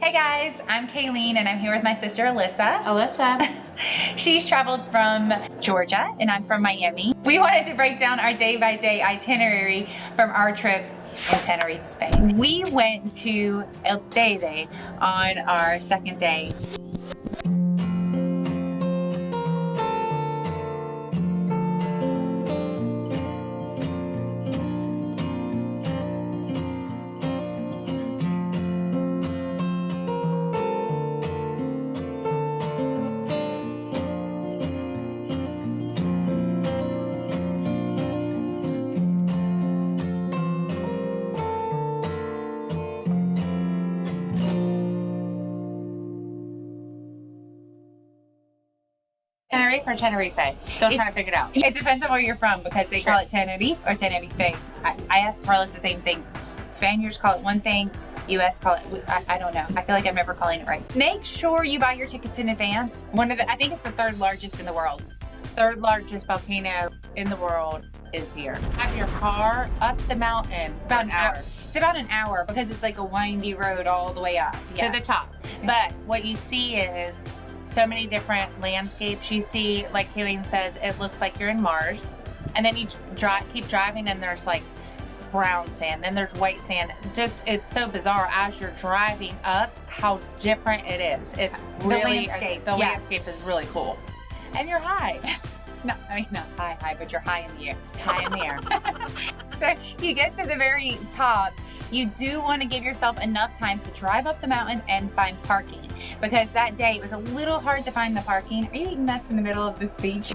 Hey guys, I'm Cayleen and I'm here with my sister Alyssa. Alyssa. She's traveled from Georgia and I'm from Miami. We wanted to break down our day-by-day itinerary from our trip in Tenerife, Spain. We went to Teide on our second day. Tenerife or Tenerife? Still trying to figure it out. It depends on where you're from because they call it Tenerife or Tenerife. I asked Carlos the same thing. Spaniards call it one thing, US call it, I don't know. I feel like I'm never calling it right. Make sure you buy your tickets in advance. I think it's the third largest in the world. Third largest volcano in the world is here. Have your car up the mountain About an hour. It's about an hour because it's like a windy road all the way up to the top. But what you see is so many different landscapes. You see, like Cayleen says, it looks like you're in Mars. And then you keep driving and there's like brown sand, then there's white sand. Just, it's so bizarre as you're driving up how different it is. It's really, the landscape is really cool. And you're high. No, I mean, not high, but you're high in the air. High in the air. So you get to the very top. You do want to give yourself enough time to drive up the mountain and find parking. Because that day it was a little hard to find the parking. Are you eating nuts in the middle of the speech?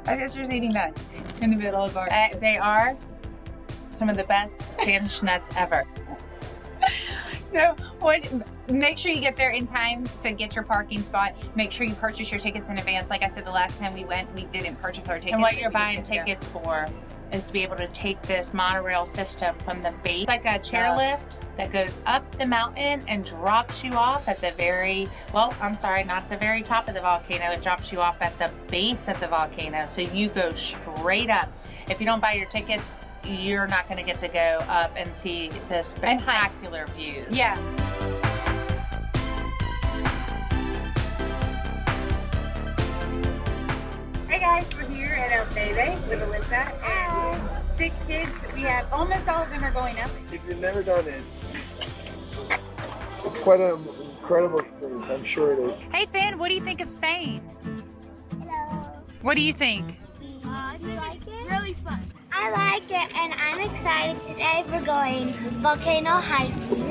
My sister's eating nuts in the middle of our They are some of the best Spanish nuts ever. So make sure you get there in time to get your parking spot. Make sure you purchase your tickets in advance. Like I said, the last time we went, we didn't purchase our tickets. And what you're buying tickets for is to be able to take this monorail system from the base. It's like a chairlift that goes up the mountain and drops you off at the not the very top of the volcano. It drops you off at the base of the volcano. So you go straight up. If you don't buy your tickets, you're not going to get to go up and see the spectacular views. Yeah. Hey guys, we're here at El Teide with Alyssa and 6 kids. We have almost all of them are going up. If you've never done it, it's quite an incredible experience. I'm sure it is. Hey Finn, what do you think of Spain? Hello. What do you think? I like it. Really fun. I like it, and I'm excited. Today we're going volcano hiking,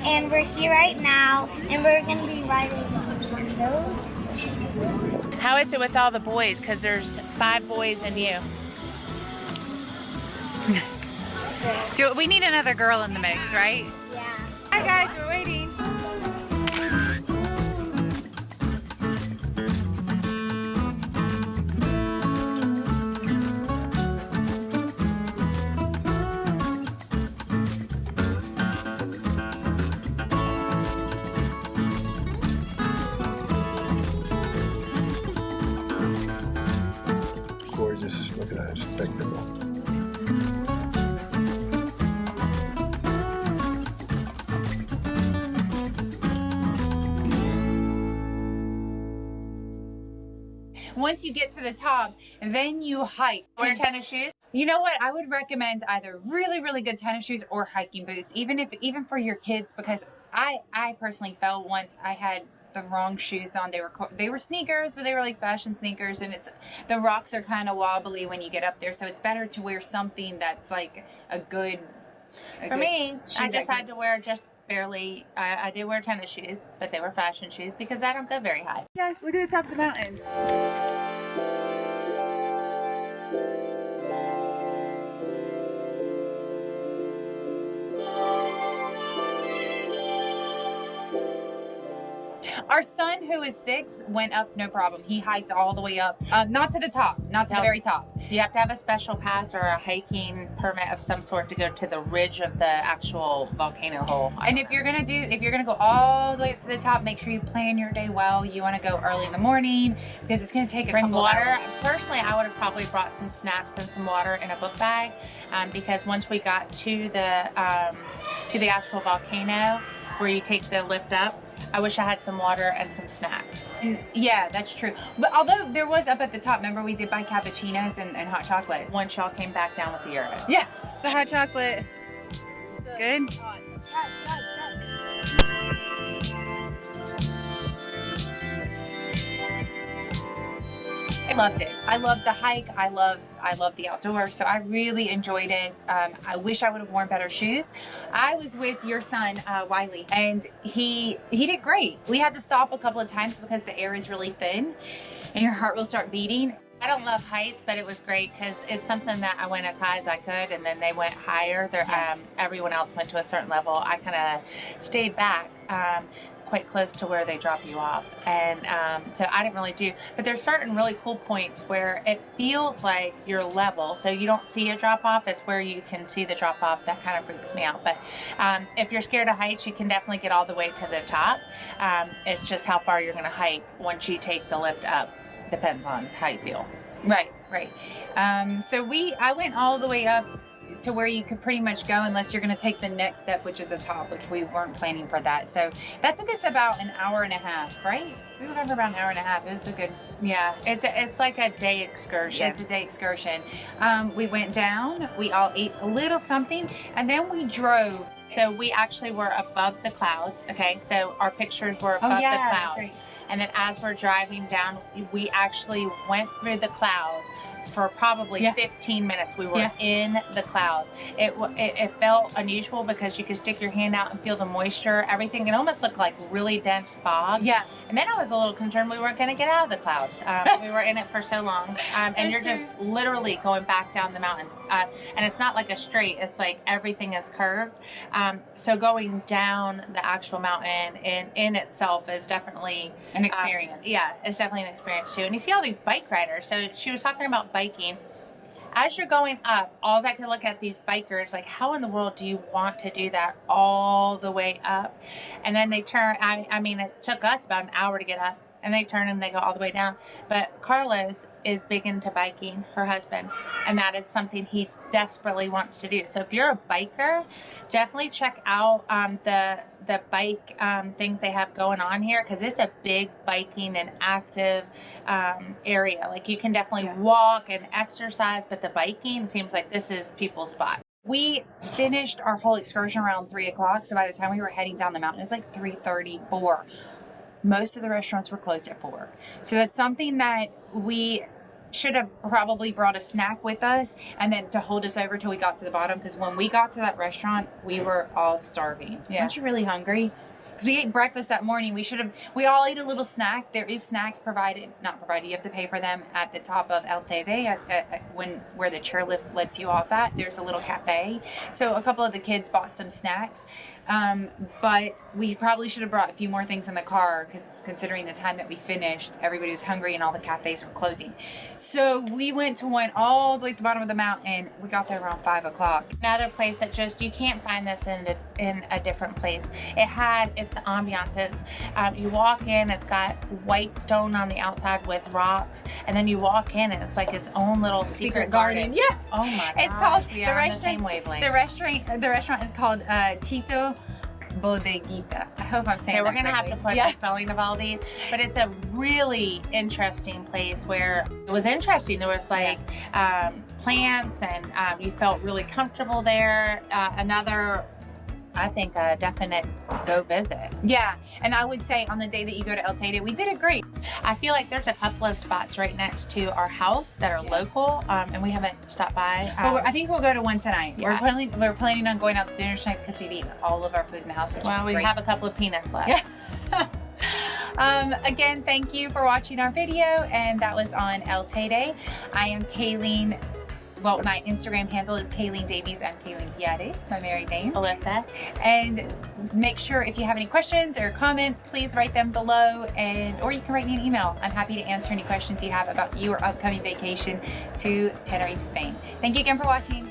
and we're here right now, and we're going to be riding so. How is it with all the boys? Because there's 5 boys and you. We need another girl in the mix, right? Yeah. Hi guys, we're waiting. Gorgeous. Look at that spectacle. Once you get to the top, then you hike. Wear tennis shoes? You know what? I would recommend either really, really good tennis shoes or hiking boots, even for your kids, because I personally fell once. I had the wrong shoes on. They were sneakers, but they were like fashion sneakers, and the rocks are kind of wobbly when you get up there, so it's better to wear something that's like a good. For me, I just had to wear just barely. I did wear tennis shoes, but they were fashion shoes because I don't go very high. Yes, look at the top of the mountain. Our son, who is 6, went up no problem. He hiked all the way up, not to the top, not to the very top. You have to have a special pass or a hiking permit of some sort to go to the ridge of the actual volcano hole. And if you're gonna go all the way up to the top, make sure you plan your day well. You want to go early in the morning because it's gonna take a Bring couple water. hours. Personally, I would have probably brought some snacks and some water in a book bag, because once we got to the actual volcano where you take the lift up, I wish I had some water and some snacks. Yeah, that's true. But although there was up at the top, remember we did buy cappuccinos and hot chocolates. Once y'all came back down with the arrows. Yeah, the hot chocolate. Good. I loved it. I loved the hike. I love the outdoors. So I really enjoyed it. I wish I would have worn better shoes. I was with your son, Wiley, and he did great. We had to stop a couple of times because the air is really thin and your heart will start beating. I don't love heights, but it was great because it's something that I went as high as I could, and then they went higher. Everyone else went to a certain level. I kind of stayed back, quite close to where they drop you off, and so I didn't really do. But there's certain really cool points where it feels like you're level, so you don't see a drop off. It's where you can see the drop off. That kind of freaks me out. But if you're scared of heights, you can definitely get all the way to the top. It's just how far you're going to hike once you take the lift up. Depends on how you feel. Right. So I went all the way up to where you could pretty much go unless you're going to take the next step, which is the top, which we weren't planning for that. So that took us about an hour and a half, right? We went for about an hour and a half. It was a good, yeah. It's like a day excursion. It's a day excursion. We went down. We all ate a little something, and then we drove. So we actually were above the clouds. Okay, so our pictures were above the clouds. That's right. And then as we're driving down, we actually went through the clouds for probably 15 minutes. We were in the clouds. It felt unusual because you could stick your hand out and feel the moisture, everything. It almost looked like really dense fog. Yeah. And then I was a little concerned we weren't going to get out of the clouds. We were in it for so long. And you're just literally going back down the mountain. And it's not like a straight. It's like everything is curved. So going down the actual mountain in itself is definitely an experience. Yeah, it's definitely an experience too. And you see all these bike riders. So she was talking about biking. As you're going up, all I could look at these bikers, like, how in the world do you want to do that all the way up? And then they turn, I mean, it took us about an hour to get up, and they turn and they go all the way down. But Carlos is big into biking, her husband, and that is something he desperately wants to do. So if you're a biker, definitely check out the bike things they have going on here, because it's a big biking and active area. Like, you can definitely walk and exercise, but the biking seems like this is people's spot. We finished our whole excursion around 3 o'clock, so by the time we were heading down the mountain, it was like 3:34. Most of the restaurants were closed at 4. So that's something that we should have probably brought a snack with us and then to hold us over till we got to the bottom, because when we got to that restaurant, we were all starving. Weren't you really hungry? Because we ate breakfast that morning. We all ate a little snack. There is snacks not provided. You have to pay for them at the top of El Teide, where the chairlift lets you off at. There's a little cafe. So a couple of the kids bought some snacks. But we probably should have brought a few more things in the car, because considering the time that we finished, everybody was hungry and all the cafes were closing. So we went all the way to the bottom of the mountain. We got there around 5 o'clock. Another place that you can't find this in a different place. The ambiance is, you walk in, it's got white stone on the outside with rocks, and then you walk in and it's like its own little secret garden. Yeah. Oh my god. It's called we are on the same wavelength. The restaurant is called Tito Bodeguita. I hope I'm saying that we're gonna correctly. have to put the spelling of all these, but it's a really interesting place where it was interesting. There was like plants, and you felt really comfortable there. Another, I think, a definite go visit. Yeah, and I would say on the day that you go to El Teide, we did it great. I feel like there's a couple of spots right next to our house that are local, and we haven't stopped by. Well, I think we'll go to one tonight. Yeah. We're planning on going out to dinner tonight because we've eaten all of our food in the house, which is we great. have a couple of peanuts left. Yeah. Again, thank you for watching our video, and that was on El Teide. I am Cayleen. well, my Instagram handle is Cayleen Davies. I'm Cayleen Piades, my married name. Alyssa. And make sure if you have any questions or comments, please write them below, or you can write me an email. I'm happy to answer any questions you have about your upcoming vacation to Tenerife, Spain. Thank you again for watching.